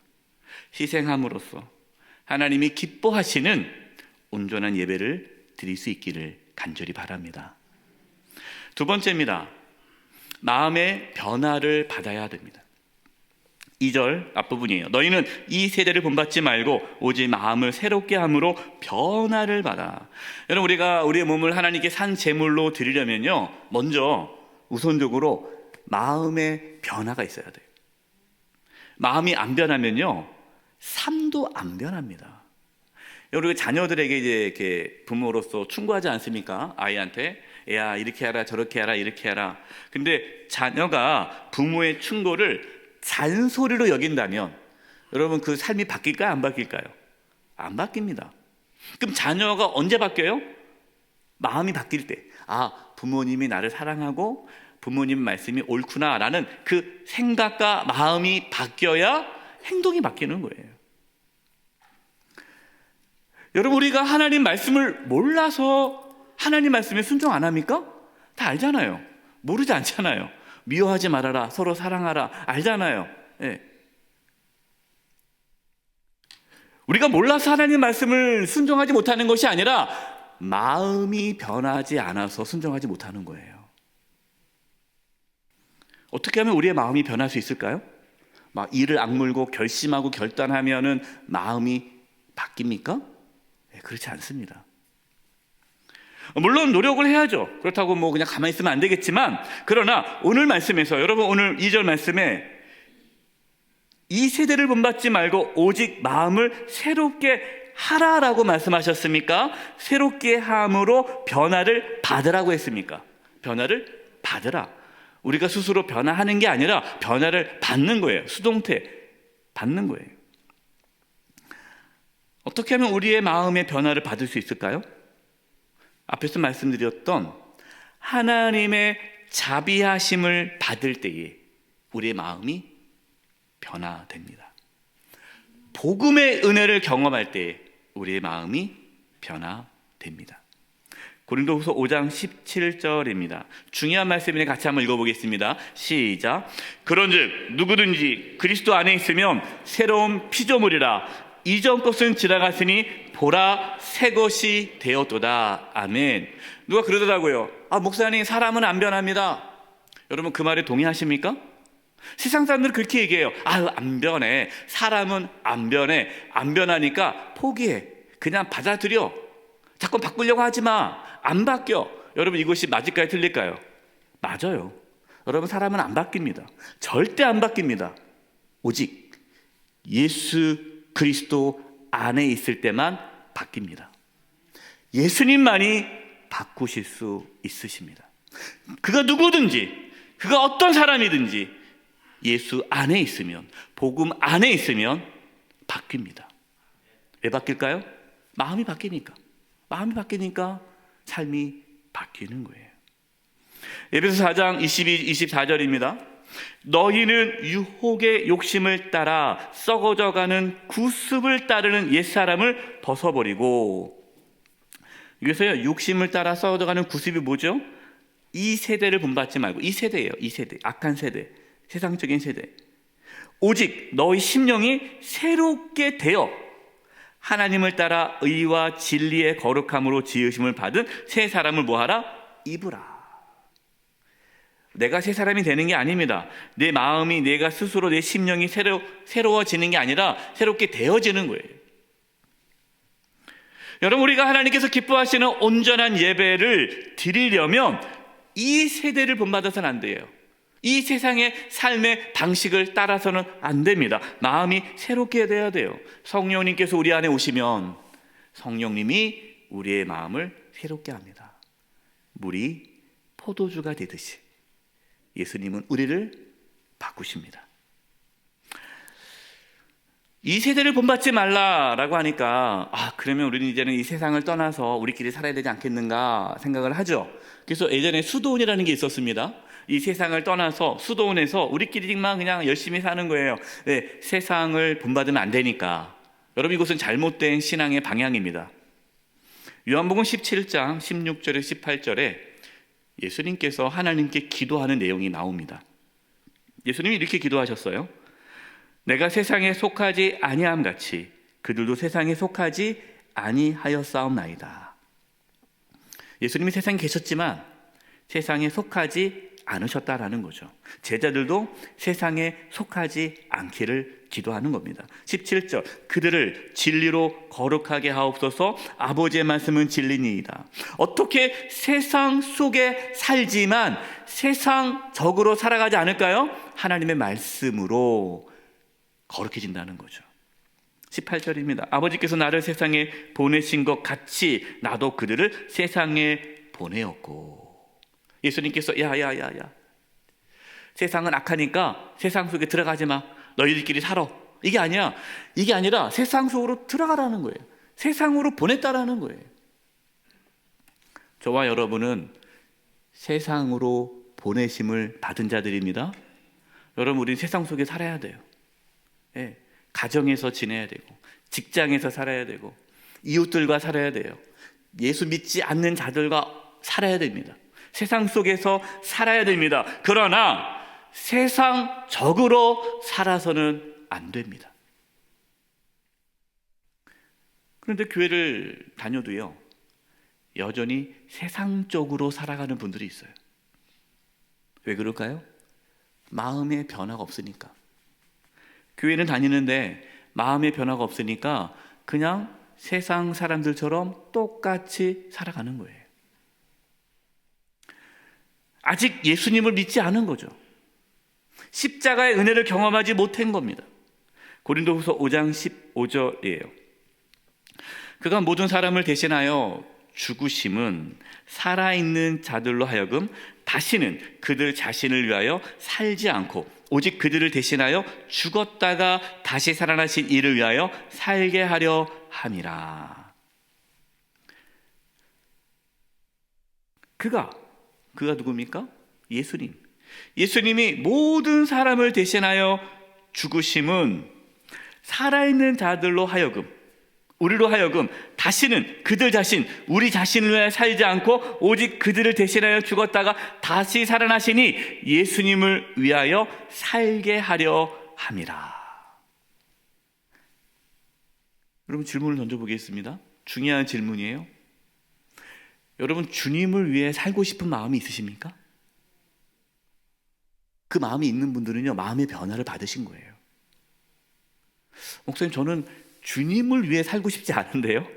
희생함으로써 하나님이 기뻐하시는 온전한 예배를 드릴 수 있기를 간절히 바랍니다. 두 번째입니다. 마음의 변화를 받아야 됩니다. 2절 앞부분이에요. 너희는 이 세대를 본받지 말고 오직 마음을 새롭게 함으로 변화를 받아. 여러분 우리가 우리의 몸을 하나님께 산 제물로 드리려면요, 먼저 우선적으로 마음의 변화가 있어야 돼요. 마음이 안 변하면요, 삶도 안 변합니다. 여러분, 자녀들에게 이제 이렇게 부모로서 충고하지 않습니까? 아이한테 야, 이렇게 하라, 저렇게 하라, 이렇게 하라. 근데 자녀가 부모의 충고를 잔소리로 여긴다면 여러분, 그 삶이 바뀔까요? 안 바뀔까요? 안 바뀝니다. 그럼 자녀가 언제 바뀌어요? 마음이 바뀔 때. 아, 부모님이 나를 사랑하고 부모님 말씀이 옳구나 라는 그 생각과 마음이 바뀌어야 행동이 바뀌는 거예요. 여러분, 우리가 하나님 말씀을 몰라서 하나님 말씀에 순종 안 합니까? 다 알잖아요. 모르지 않잖아요. 미워하지 말아라, 서로 사랑하라, 알잖아요. 예. 우리가 몰라서 하나님 말씀을 순종하지 못하는 것이 아니라 마음이 변하지 않아서 순종하지 못하는 거예요. 어떻게 하면 우리의 마음이 변할 수 있을까요? 막 이를 악물고 결심하고 결단하면은 마음이 바뀝니까? 네, 그렇지 않습니다. 물론 노력을 해야죠. 그렇다고 뭐 그냥 가만히 있으면 안 되겠지만, 그러나 오늘 말씀에서, 여러분 오늘 2절 말씀에 이 세대를 본받지 말고 오직 마음을 새롭게 하라라고 말씀하셨습니까? 새롭게 함으로 변화를 받으라고 했습니까? 변화를 받으라. 우리가 스스로 변화하는 게 아니라 변화를 받는 거예요. 수동태 받는 거예요. 어떻게 하면 우리의 마음의 변화를 받을 수 있을까요? 앞에서 말씀드렸던 하나님의 자비하심을 받을 때에 우리의 마음이 변화됩니다. 복음의 은혜를 경험할 때에 우리의 마음이 변화됩니다. 고린도후서 5장 17절입니다. 중요한 말씀이니 같이 한번 읽어보겠습니다. 시작. 그런즉 누구든지 그리스도 안에 있으면 새로운 피조물이라. 이전 것은 지나갔으니 보라 새 것이 되었도다. 아멘. 누가 그러더라고요. 아, 목사님, 사람은 안 변합니다. 여러분, 그 말에 동의하십니까? 세상 사람들은 그렇게 얘기해요. 아유, 안 변해. 사람은 안 변해. 안 변하니까 포기해. 그냥 받아들여. 자꾸 바꾸려고 하지 마. 안 바뀌어. 여러분, 이것이 맞을까요? 틀릴까요? 맞아요. 여러분, 사람은 안 바뀝니다. 절대 안 바뀝니다. 오직 예수 그리스도 안에 있을 때만 바뀝니다. 예수님만이 바꾸실 수 있으십니다. 그가 누구든지, 그가 어떤 사람이든지 예수 안에 있으면, 복음 안에 있으면 바뀝니다. 왜 바뀔까요? 마음이 바뀌니까. 마음이 바뀌니까 삶이 바뀌는 거예요. 에베소 4장 22, 24절입니다. 너희는 유혹의 욕심을 따라 썩어져가는 구습을 따르는 옛사람을 벗어버리고. 여기서요, 욕심을 따라 썩어져가는 구습이 뭐죠? 이 세대를 본받지 말고, 이 세대예요. 이 세대, 악한 세대, 세상적인 세대. 오직 너희 심령이 새롭게 되어 하나님을 따라 의와 진리의 거룩함으로 지으심을 받은 새 사람을 뭐하라? 입으라. 내가 새 사람이 되는 게 아닙니다. 내 마음이, 내가 스스로, 내 심령이 새로워지는 게 아니라 새롭게 되어지는 거예요. 여러분, 우리가 하나님께서 기뻐하시는 온전한 예배를 드리려면 이 세대를 본받아서는 안 돼요. 이 세상의 삶의 방식을 따라서는 안 됩니다. 마음이 새롭게 돼야 돼요. 성령님께서 우리 안에 오시면 성령님이 우리의 마음을 새롭게 합니다. 물이 포도주가 되듯이 예수님은 우리를 바꾸십니다. 이 세대를 본받지 말라라고 하니까, 아, 그러면 우리는 이제는 이 세상을 떠나서 우리끼리 살아야 되지 않겠는가 생각을 하죠. 그래서 예전에 수도원이라는 게 있었습니다. 이 세상을 떠나서 수도원에서 우리끼리만 그냥 열심히 사는 거예요. 네, 세상을 본받으면 안 되니까. 여러분, 이것은 잘못된 신앙의 방향입니다. 요한복음 17장 16절에 18절에 예수님께서 하나님께 기도하는 내용이 나옵니다. 예수님이 이렇게 기도하셨어요. 내가 세상에 속하지 아니함 같이 그들도 세상에 속하지 아니하였사옵나이다. 예수님이 세상에 계셨지만 세상에 속하지 않으셨다라는 거죠. 제자들도 세상에 속하지 않기를 기도하는 겁니다. 17절, 그들을 진리로 거룩하게 하옵소서. 아버지의 말씀은 진리니이다. 어떻게 세상 속에 살지만 세상적으로 살아가지 않을까요? 하나님의 말씀으로 거룩해진다는 거죠. 18절입니다. 아버지께서 나를 세상에 보내신 것 같이 나도 그들을 세상에 보내었고. 예수님께서 야야야야, 세상은 악하니까 세상 속에 들어가지 마, 너희들끼리 살아, 이게 아니야. 이게 아니라 세상 속으로 들어가라는 거예요. 세상으로 보냈다라는 거예요. 저와 여러분은 세상으로 보내심을 받은 자들입니다. 여러분, 우리 세상 속에 살아야 돼요. 예, 가정에서 지내야 되고, 직장에서 살아야 되고, 이웃들과 살아야 돼요. 예수 믿지 않는 자들과 살아야 됩니다. 세상 속에서 살아야 됩니다. 그러나 세상적으로 살아서는 안 됩니다. 그런데 교회를 다녀도요, 여전히 세상적으로 살아가는 분들이 있어요. 왜 그럴까요? 마음의 변화가 없으니까. 교회는 다니는데 마음의 변화가 없으니까 그냥 세상 사람들처럼 똑같이 살아가는 거예요. 아직 예수님을 믿지 않은 거죠. 십자가의 은혜를 경험하지 못한 겁니다. 고린도후서 5장 15절이에요. 그가 모든 사람을 대신하여 죽으심은 살아있는 자들로 하여금 다시는 그들 자신을 위하여 살지 않고 오직 그들을 대신하여 죽었다가 다시 살아나신 이를 위하여 살게 하려 함이라. 그가 누굽니까? 예수님. 예수님이 모든 사람을 대신하여 죽으심은 살아있는 자들로 하여금, 우리로 하여금 다시는 그들 자신, 우리 자신을 위해 살지 않고 오직 그들을 대신하여 죽었다가 다시 살아나시니 예수님을 위하여 살게 하려 함이라. 여러분, 질문을 던져보겠습니다. 중요한 질문이에요. 여러분, 주님을 위해 살고 싶은 마음이 있으십니까? 그 마음이 있는 분들은요, 마음의 변화를 받으신 거예요. 목사님, 저는 주님을 위해 살고 싶지 않은데요?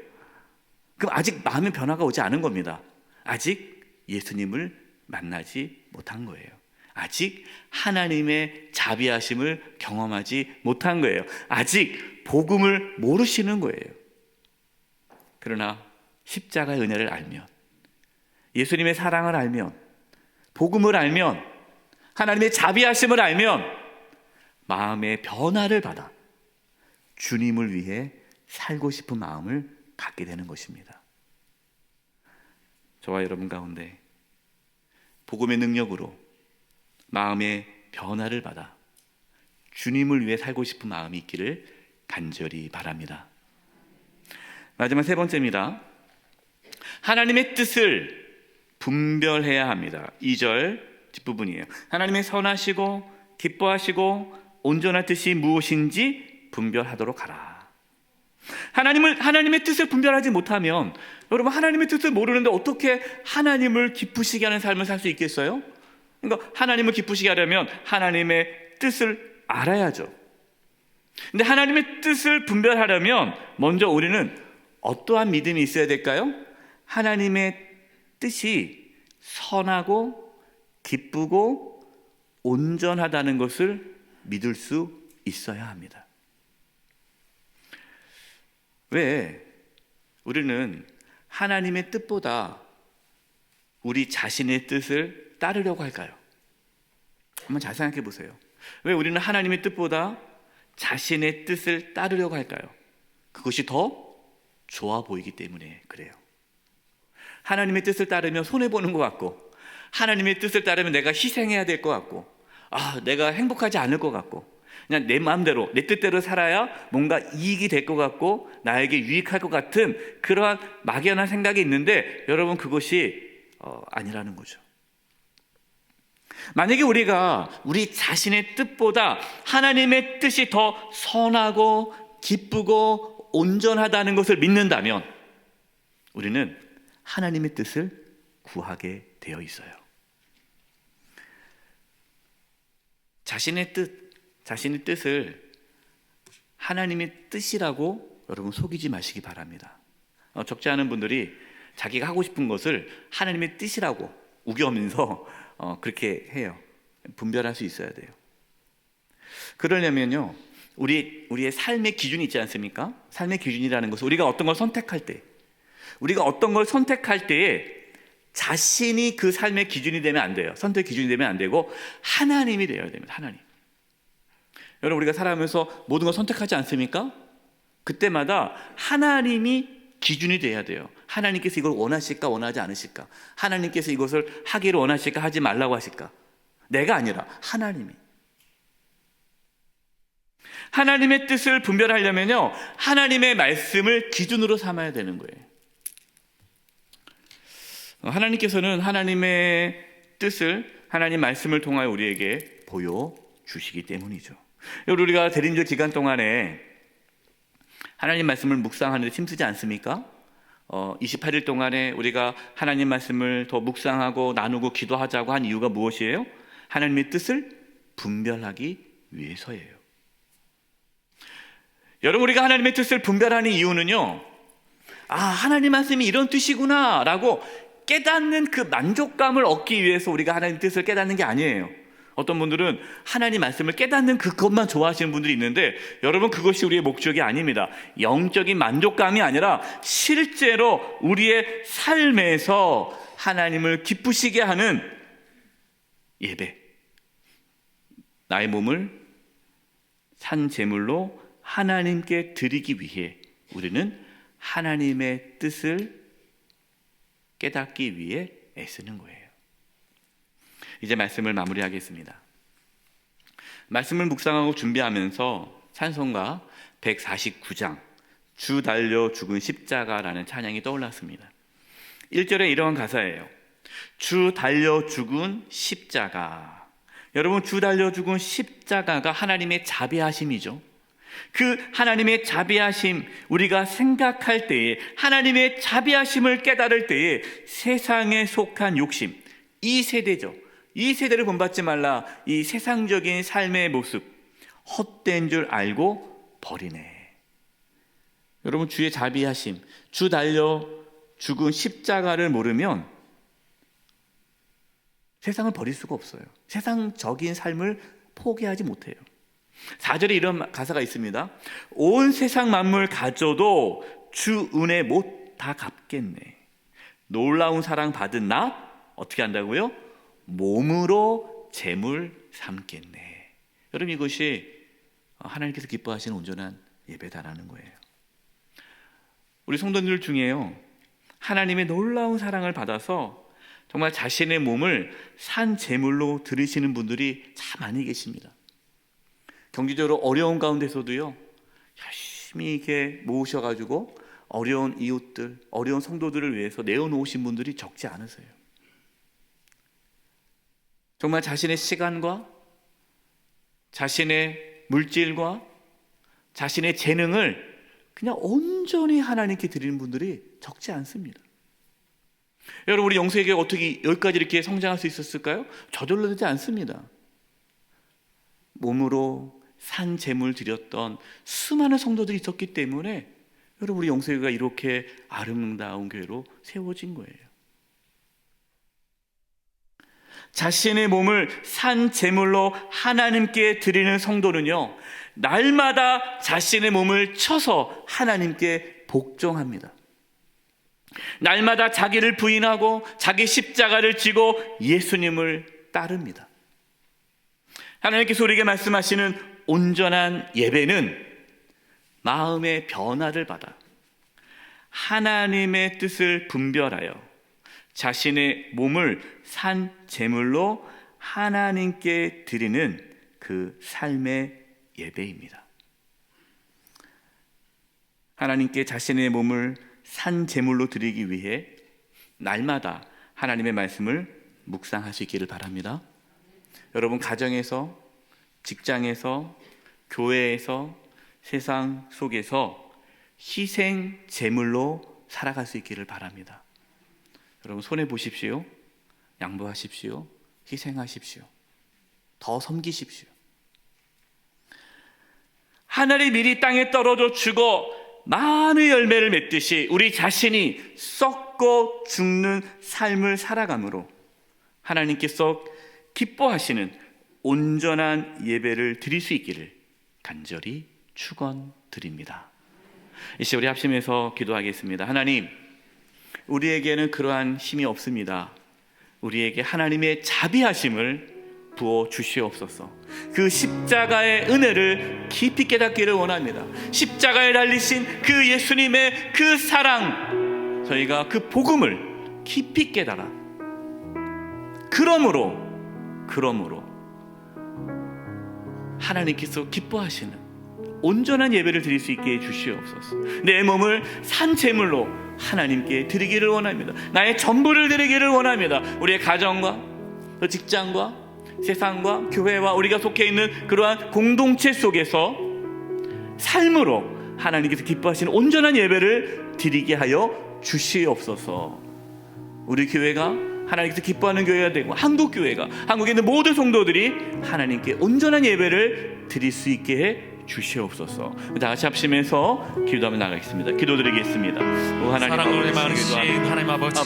그럼 아직 마음의 변화가 오지 않은 겁니다. 아직 예수님을 만나지 못한 거예요. 아직 하나님의 자비하심을 경험하지 못한 거예요. 아직 복음을 모르시는 거예요. 그러나 십자가의 은혜를 알면, 예수님의 사랑을 알면, 복음을 알면, 하나님의 자비하심을 알면 마음의 변화를 받아 주님을 위해 살고 싶은 마음을 갖게 되는 것입니다. 저와 여러분 가운데 복음의 능력으로 마음의 변화를 받아 주님을 위해 살고 싶은 마음이 있기를 간절히 바랍니다. 마지막 세 번째입니다. 하나님의 뜻을 분별해야 합니다. 2절 뒷부분이에요. 하나님의 선하시고 기뻐하시고 온전한 뜻이 무엇인지 분별하도록 하라. 하나님의 뜻을 분별하지 못하면, 여러분, 하나님의 뜻을 모르는데 어떻게 하나님을 기쁘시게 하는 삶을 살 수 있겠어요? 그러니까 하나님을 기쁘시게 하려면 하나님의 뜻을 알아야죠. 근데 하나님의 뜻을 분별하려면 먼저 우리는 어떠한 믿음이 있어야 될까요? 하나님의 뜻이 선하고 기쁘고 온전하다는 것을 믿을 수 있어야 합니다. 왜 우리는 하나님의 뜻보다 우리 자신의 뜻을 따르려고 할까요? 한번 잘 생각해 보세요. 왜 우리는 하나님의 뜻보다 자신의 뜻을 따르려고 할까요? 그것이 더 좋아 보이기 때문에 그래요. 하나님의 뜻을 따르면 손해보는 것 같고, 하나님의 뜻을 따르면 내가 희생해야 될 것 같고, 내가 행복하지 않을 것 같고, 그냥 내 마음대로, 내 뜻대로 살아야 뭔가 이익이 될 것 같고 나에게 유익할 것 같은 그러한 막연한 생각이 있는데, 여러분, 그것이 아니라는 거죠. 만약에 우리가 우리 자신의 뜻보다 하나님의 뜻이 더 선하고 기쁘고 온전하다는 것을 믿는다면 우리는 하나님의 뜻을 구하게 되어 있어요. 자신의 뜻을 하나님의 뜻이라고 여러분 속이지 마시기 바랍니다. 적지 않은 분들이 자기가 하고 싶은 것을 하나님의 뜻이라고 우겨면서 그렇게 해요. 분별할 수 있어야 돼요. 그러려면요, 우리의 삶의 기준이 있지 않습니까? 삶의 기준이라는 것은 우리가 어떤 걸 선택할 때에 자신이 그 삶의 기준이 되면 안 돼요. 선택 기준이 되면 안 되고 하나님이 되어야 됩니다. 하나님. 여러분, 우리가 살아가면서 모든 걸 선택하지 않습니까? 그때마다 하나님이 기준이 돼야 돼요. 하나님께서 이걸 원하실까 원하지 않으실까? 하나님께서 이것을 하기를 원하실까 하지 말라고 하실까? 내가 아니라 하나님이. 하나님의 뜻을 분별하려면요, 하나님의 말씀을 기준으로 삼아야 되는 거예요. 하나님께서는 하나님의 뜻을 하나님 말씀을 통하여 우리에게 보여주시기 때문이죠. 우리가 대림절 기간 동안에 하나님 말씀을 묵상하는 데 힘쓰지 않습니까? 28일 동안에 우리가 하나님 말씀을 더 묵상하고 나누고 기도하자고 한 이유가 무엇이에요? 하나님의 뜻을 분별하기 위해서예요. 여러분, 우리가 하나님의 뜻을 분별하는 이유는요, 하나님 말씀이 이런 뜻이구나 라고 깨닫는 그 만족감을 얻기 위해서 우리가 하나님 뜻을 깨닫는 게 아니에요. 어떤 분들은 하나님 말씀을 깨닫는 그것만 좋아하시는 분들이 있는데, 여러분, 그것이 우리의 목적이 아닙니다. 영적인 만족감이 아니라 실제로 우리의 삶에서 하나님을 기쁘시게 하는 예배, 나의 몸을 산 제물로 하나님께 드리기 위해 우리는 하나님의 뜻을 깨닫기 위해 애쓰는 거예요. 이제 말씀을 마무리하겠습니다. 말씀을 묵상하고 준비하면서 찬송가 149장 주 달려 죽은 십자가라는 찬양이 떠올랐습니다. 1절에 이러한 가사예요. 주 달려 죽은 십자가. 여러분, 주 달려 죽은 십자가가 하나님의 자비하심이죠. 그 하나님의 자비하심, 우리가 생각할 때에, 하나님의 자비하심을 깨달을 때에 세상에 속한 욕심, 이 세대죠. 이 세대를 본받지 말라. 이 세상적인 삶의 모습, 헛된 줄 알고 버리네. 여러분, 주의 자비하심, 주 달려 죽은 십자가를 모르면 세상을 버릴 수가 없어요. 세상적인 삶을 포기하지 못해요. 4절에 이런 가사가 있습니다. 온 세상 만물 가져도 주 은혜 못 다 갚겠네. 놀라운 사랑 받은 나 어떻게 한다고요? 몸으로 재물 삼겠네. 여러분, 이것이 하나님께서 기뻐하시는 온전한 예배다라는 거예요. 우리 성도들 중에요, 하나님의 놀라운 사랑을 받아서 정말 자신의 몸을 산 제물로 드리시는 분들이 참 많이 계십니다. 경제적으로 어려운 가운데서도요, 열심히 이렇게 모으셔가지고 어려운 이웃들, 어려운 성도들을 위해서 내어놓으신 분들이 적지 않으세요. 정말 자신의 시간과 자신의 물질과 자신의 재능을 그냥 온전히 하나님께 드리는 분들이 적지 않습니다. 여러분, 우리 영세교회가 어떻게 여기까지 이렇게 성장할 수 있었을까요? 저절로 되지 않습니다. 몸으로 산 제물 드렸던 수많은 성도들이 있었기 때문에 여러분, 우리 영세교회가 이렇게 아름다운 교회로 세워진 거예요. 자신의 몸을 산 제물로 하나님께 드리는 성도는요, 날마다 자신의 몸을 쳐서 하나님께 복종합니다. 날마다 자기를 부인하고 자기 십자가를 지고 예수님을 따릅니다. 하나님께서 우리에게 말씀하시는 온전한 예배는 마음의 변화를 받아 하나님의 뜻을 분별하여 자신의 몸을 산 제물로 하나님께 드리는 그 삶의 예배입니다. 하나님께 자신의 몸을 산 제물로 드리기 위해 날마다 하나님의 말씀을 묵상하시기를 바랍니다. 여러분, 가정에서, 직장에서, 교회에서, 세상 속에서 희생 제물로 살아갈 수 있기를 바랍니다. 여러분, 손해 보십시오. 양보하십시오. 희생하십시오. 더 섬기십시오. 하늘의 밀이 땅에 떨어져 죽어 많은 열매를 맺듯이 우리 자신이 썩고 죽는 삶을 살아감으로 하나님께서 기뻐하시는 온전한 예배를 드릴 수 있기를 간절히 축원드립니다. 이제 우리 합심해서 기도하겠습니다. 하나님, 우리에게는 그러한 힘이 없습니다. 우리에게 하나님의 자비하심을 부어 주시옵소서. 그 십자가의 은혜를 깊이 깨닫기를 원합니다. 십자가에 달리신 그 예수님의 그 사랑, 저희가 그 복음을 깊이 깨달아 그러므로 하나님께서 기뻐하시는 온전한 예배를 드릴 수 있게 해주시옵소서. 내 몸을 산제물로 하나님께 드리기를 원합니다. 나의 전부를 드리기를 원합니다. 우리의 가정과 또 직장과 세상과 교회와 우리가 속해 있는 그러한 공동체 속에서 삶으로 하나님께서 기뻐하시는 온전한 예배를 드리게 하여 주시옵소서. 우리 교회가 하나님께서 기뻐하는 교회가 되고 한국 교회가, 한국에 있는 모든 성도들이 하나님께 온전한 예배를 드릴 수 있게 해 주시옵소서. 다 같이 합심해서 기도하며 나가겠습니다. 기도드리겠습니다. 사랑을 많으신 하나님 아버지,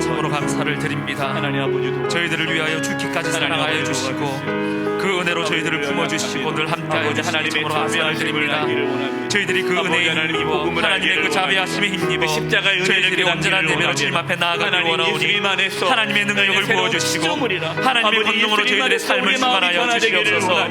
참으로 감사를 드립니다. 하나님 아버지, 저희들을 위하여 죽기까지 사랑하여 주시고 그 은혜로 저희들을 품어주시고 늘 함께하여 주시니 참으로 감사를 드립니다. 저희들이 그 은혜에 힘입어 하나님의 그 자비하심에 힘입어 저희들이 온전한 예배로 주님 앞에 나아가길 원하오니 하나님의 능력을 부어주시고 하나님의 권능으로 저희들의 삶을 충만하여 주시옵소서.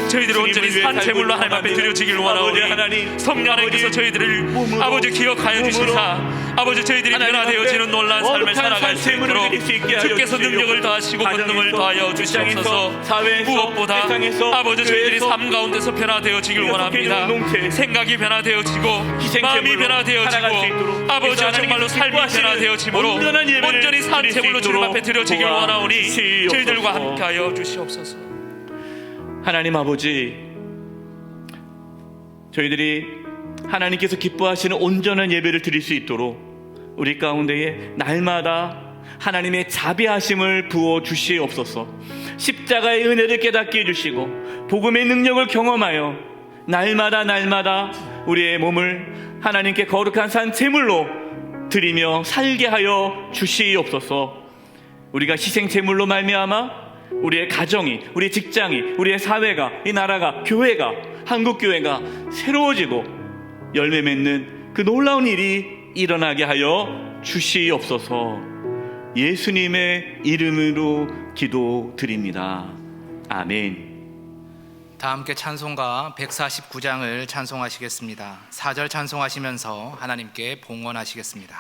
저희들이 온전히 산 제물로 하나님 앞에 드려지길 원하오니 성령 하나님께서 저희들을 아버지 기억하여 주시사 아버지 저희들이 변화되어지는 놀라운 삶을 살아갈 수 있도록 주께서 능력을 더하시고 권능을 더하여 주시옵소서. 무엇보다 아버지 저희들이 삶 가운데서 변화되어지길 원합니다. 생각이 변화되어지고 마음이 변화되어지고 아버지 정말로 삶이 변화되어지므로 온전히 산 제물로 주님 앞에 드려지길 원하오니 저희들과 함께하여 주시옵소서. 하나님 아버지, 저희들이 하나님께서 기뻐하시는 온전한 예배를 드릴 수 있도록 우리 가운데에 날마다 하나님의 자비하심을 부어 주시옵소서. 십자가의 은혜를 깨닫게 해주시고 복음의 능력을 경험하여 날마다 우리의 몸을 하나님께 거룩한 산 제물로 드리며 살게 하여 주시옵소서. 우리가 희생 제물로 말미암아 우리의 가정이, 우리의 직장이, 우리의 사회가, 이 나라가, 교회가, 한국 교회가 새로워지고 열매 맺는 그 놀라운 일이 일어나게 하여 주시옵소서. 예수님의 이름으로 기도드립니다. 아멘. 다 함께 찬송가 149장을 찬송하시겠습니다. 4절 찬송하시면서 하나님께 봉헌하시겠습니다.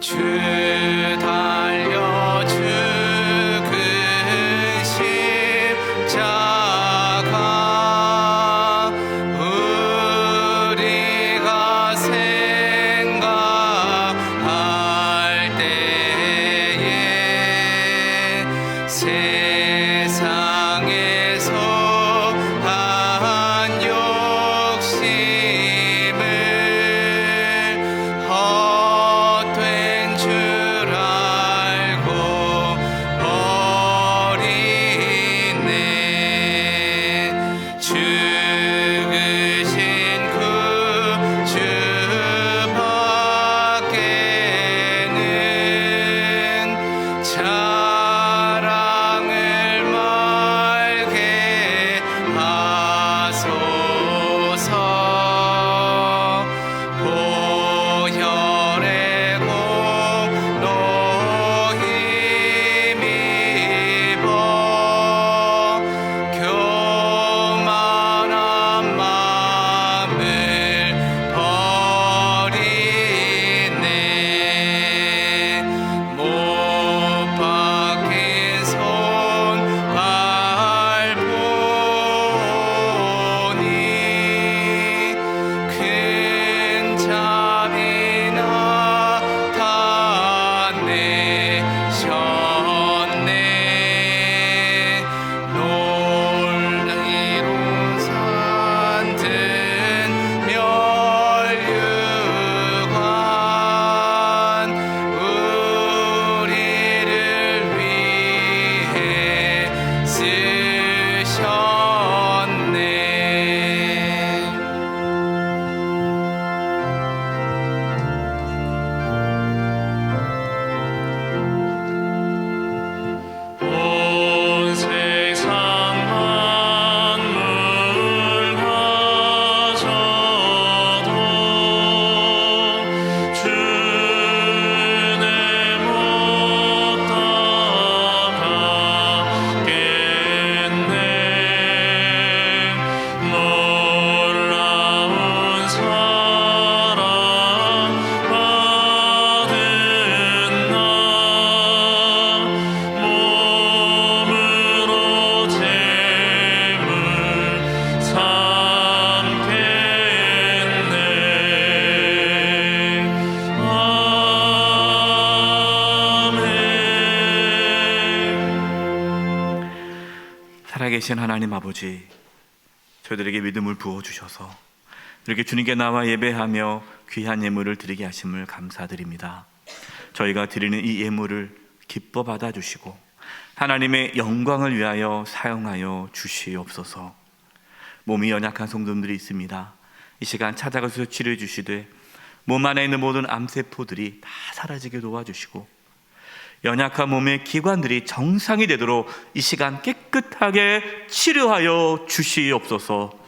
주 달려 죽은 십자가 우리가 생각할 때에 세상에서 한 욕심을 헛된 주 살아계신 하나님 아버지, 저희들에게 믿음을 부어주셔서 이렇게 주님께 나와 예배하며 귀한 예물을 드리게 하심을 감사드립니다. 저희가 드리는 이 예물을 기뻐 받아주시고 하나님의 영광을 위하여 사용하여 주시옵소서. 몸이 연약한 성도들이 있습니다. 이 시간 찾아가서 치료해 주시되 몸 안에 있는 모든 암세포들이 다 사라지게 도와주시고 연약한 몸의 기관들이 정상이 되도록 이 시간 깨끗하게 치료하여 주시옵소서.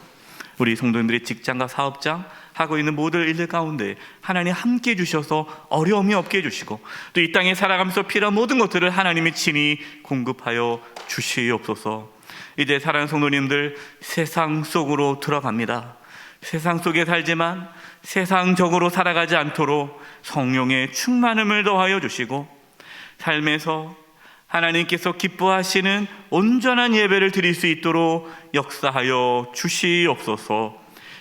우리 성도님들의 직장과 사업장 하고 있는 모든 일들 가운데 하나님 함께 해주셔서 어려움이 없게 해주시고 또 이 땅에 살아가면서 필요한 모든 것들을 하나님이 친히 공급하여 주시옵소서. 이제 사랑하는 성도님들, 세상 속으로 들어갑니다. 세상 속에 살지만 세상적으로 살아가지 않도록 성령의 충만함을 더하여 주시고 삶에서 하나님께서 기뻐하시는 온전한 예배를 드릴 수 있도록 역사하여 주시옵소서.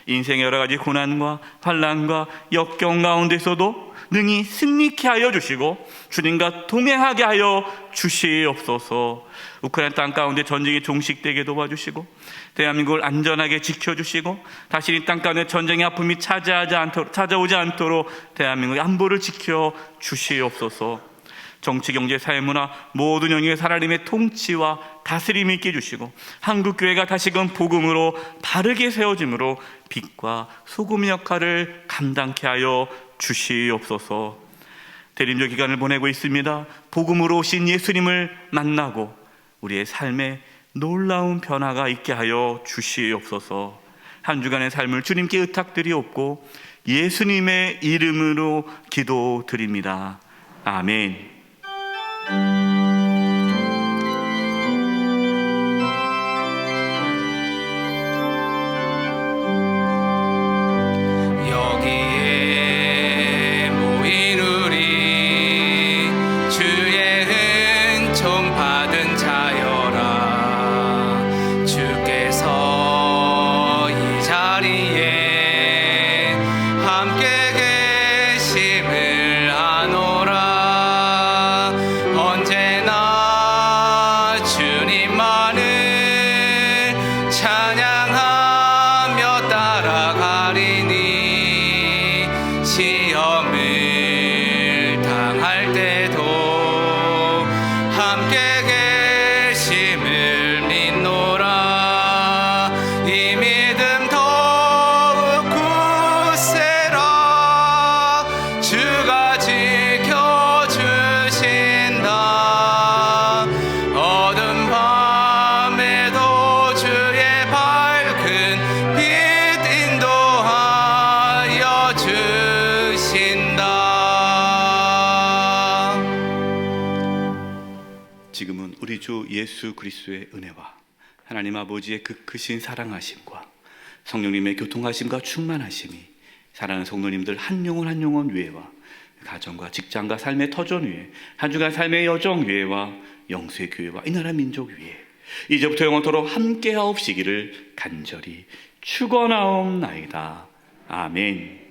인생의 여러 가지 고난과 환난과 역경 가운데서도 능히 승리케 하여 주시고 주님과 동행하게 하여 주시옵소서. 우크라이나 땅 가운데 전쟁이 종식되게 도와주시고 대한민국을 안전하게 지켜주시고 다시 이 땅 가운데 전쟁의 아픔이 찾아오지 않도록 대한민국의 안보를 지켜 주시옵소서. 정치, 경제, 사회, 문화 모든 영역의 하나님의 통치와 다스림이 있게 해주시고 한국교회가 다시금 복음으로 바르게 세워짐으로 빛과 소금 역할을 감당케 하여 주시옵소서. 대림절 기간을 보내고 있습니다. 복음으로 오신 예수님을 만나고 우리의 삶에 놀라운 변화가 있게 하여 주시옵소서. 한 주간의 삶을 주님께 의탁드리옵고 예수님의 이름으로 기도드립니다. 아멘. 여기에 모인 우리 주의 은총 받은 자여라. 주께서 이 자리에 함께 계심을 아노라. 언제나 주님만을 찬양하며 따라가리니 시험을 당할 때도 함께 계심을 믿노라. 이 믿음 더욱 굳세라. 주가 지켜주신다. 어두운 밤에도 주의 밝은 빛 인도하여 주신다. 지금은 우리 주 예수 그리스도의 은혜와 하나님 아버지의 그 크신 사랑하심과 성령님의 교통하심과 충만하심이 사랑하는 성도님들 한 영혼 한 영혼 위에와 가정과 직장과 삶의 터전 위에 한 주간 삶의 여정 위에와 영수의 교회와 이 나라 민족 위에 이제부터 영원토록 함께하옵시기를 간절히 축원하옵나이다. 아멘.